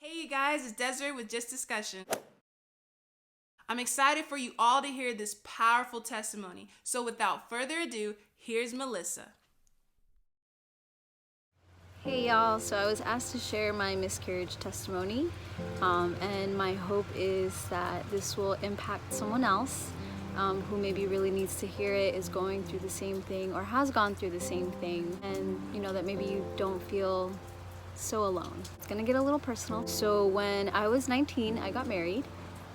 Hey you guys, it's Desiree with Just Discussion. I'm excited for you all to hear this powerful testimony. So without further ado, here's Melissa. Hey y'all, so I was asked to share my miscarriage testimony, and my hope is that this will impact someone else who maybe really needs to hear it, is going through the same thing or has gone through the same thing, and that maybe you don't feel so alone. It's gonna get a little personal. So when I was 19, I got married.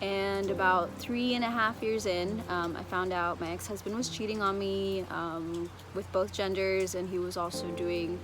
And about 3.5 years in, I found out my ex-husband was cheating on me with both genders, and he was also doing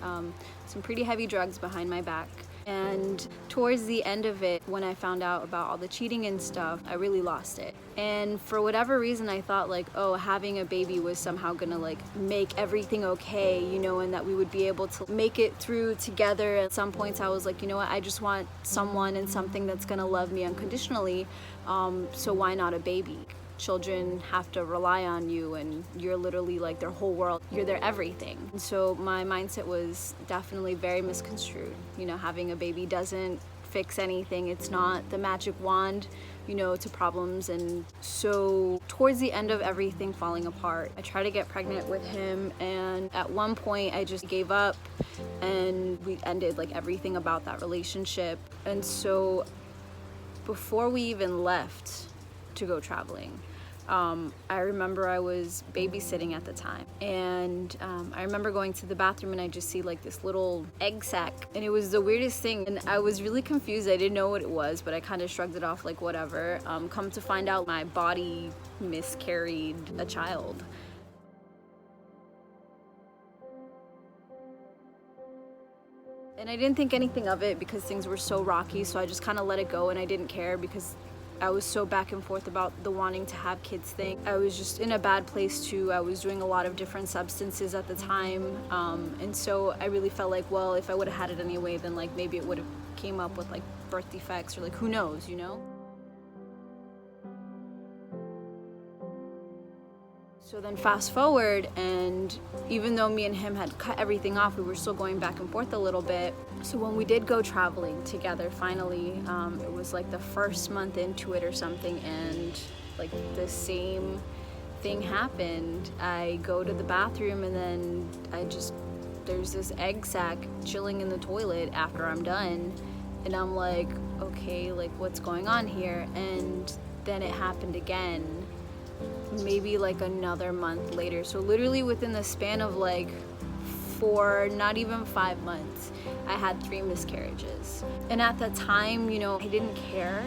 some pretty heavy drugs behind my back. And towards the end of it, when I found out about all the cheating and stuff, I really lost it. And for whatever reason, I thought like, oh, having a baby was somehow gonna like make everything okay, and that we would be able to make it through together. At some points I was like, you know what, I just want someone and something that's gonna love me unconditionally, so why not a baby? Children have to rely on you, and you're literally like their whole world. You're their everything. And so my mindset was definitely very misconstrued. Having a baby doesn't fix anything. It's not the magic wand, to problems. And so towards the end of everything falling apart, I tried to get pregnant with him, and at one point I just gave up and we ended like everything about that relationship. And so before we even left to go traveling, I remember I was babysitting at the time, and I remember going to the bathroom and I just see like this little egg sac, and it was the weirdest thing, and I was really confused. I didn't know what it was, but I kind of shrugged it off like whatever. Come to find out, my body miscarried a child. And I didn't think anything of it because things were so rocky, so I just kind of let it go, and I didn't care because I was so back and forth about the wanting to have kids thing. I was just in a bad place too. I was doing a lot of different substances at the time, and so I really felt like, well, if I would have had it anyway, then like maybe it would have came up with like birth defects, or like who knows. So then fast forward, and even though me and him had cut everything off, we were still going back and forth a little bit. So when we did go traveling together, finally, it was like the first month into it or something, and like the same thing happened. I go to the bathroom, and then there's this egg sac chilling in the toilet after I'm done, and I'm like, okay, like what's going on here? And then it happened again, maybe like another month later. So literally within the span of like 4, not even 5 months, I had 3 miscarriages. And at the time, I didn't care.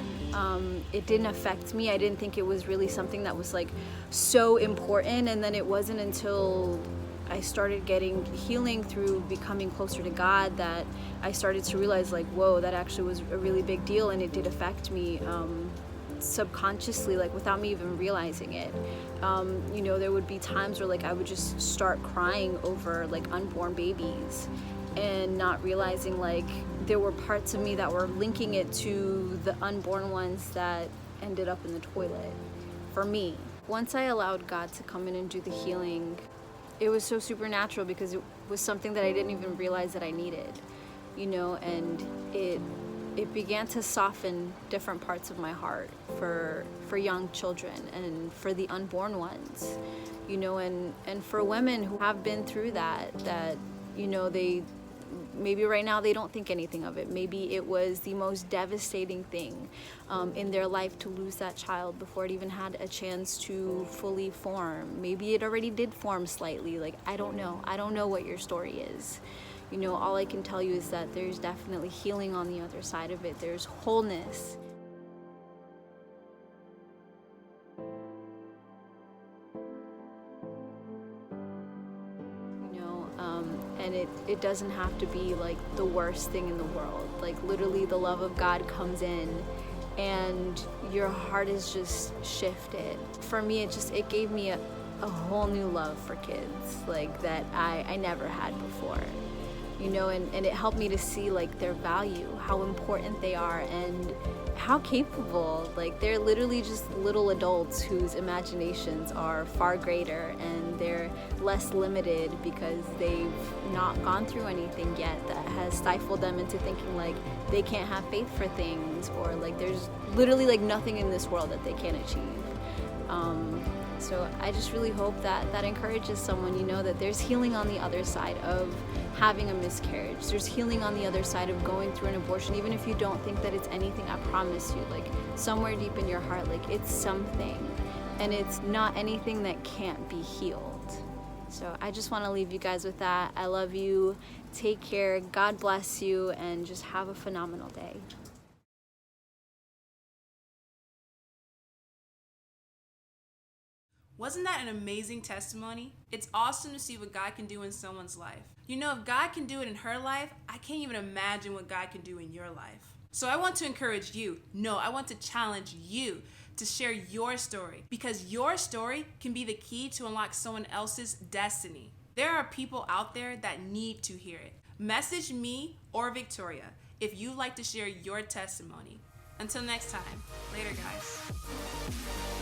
It didn't affect me. I didn't think it was really something that was like so important. And then it wasn't until I started getting healing through becoming closer to God that I started to realize like, whoa, that actually was a really big deal, and it did affect me subconsciously, like without me even realizing it. There would be times where like I would just start crying over like unborn babies, and not realizing like there were parts of me that were linking it to the unborn ones that ended up in the toilet for me. Once I allowed God to come in and do the healing, it was so supernatural because it was something that I didn't even realize that I needed, and it began to soften different parts of my heart for young children and for the unborn ones, and for women who have been through that they maybe right now they don't think anything of it. Maybe it was the most devastating thing in their life to lose that child before it even had a chance to fully form. Maybe it already did form slightly. Like, I don't know what your story is. All I can tell you is that there's definitely healing on the other side of it. There's wholeness. And it doesn't have to be like the worst thing in the world. Like literally the love of God comes in and your heart is just shifted. For me, it gave me a whole new love for kids, like that I never had before. And it helped me to see like their value, how important they are, and how capable. Like, they're literally just little adults whose imaginations are far greater, and they're less limited because they've not gone through anything yet that has stifled them into thinking like they can't have faith for things, or like there's literally like nothing in this world that they can't achieve. So I just really hope that that encourages someone, you know, that there's healing on the other side of having a miscarriage. There's healing on the other side of going through an abortion, even if you don't think that it's anything. I promise you, like somewhere deep in your heart, like it's something, and it's not anything that can't be healed. So I just want to leave you guys with that. I love you. Take care. God bless you, and just have a phenomenal day. Wasn't that an amazing testimony? It's awesome to see what God can do in someone's life. You know, if God can do it in her life, I can't even imagine what God can do in your life. So I want to encourage you. No, I want to challenge you to share your story, because your story can be the key to unlock someone else's destiny. There are people out there that need to hear it. Message me or Victoria if you'd like to share your testimony. Until next time, later guys.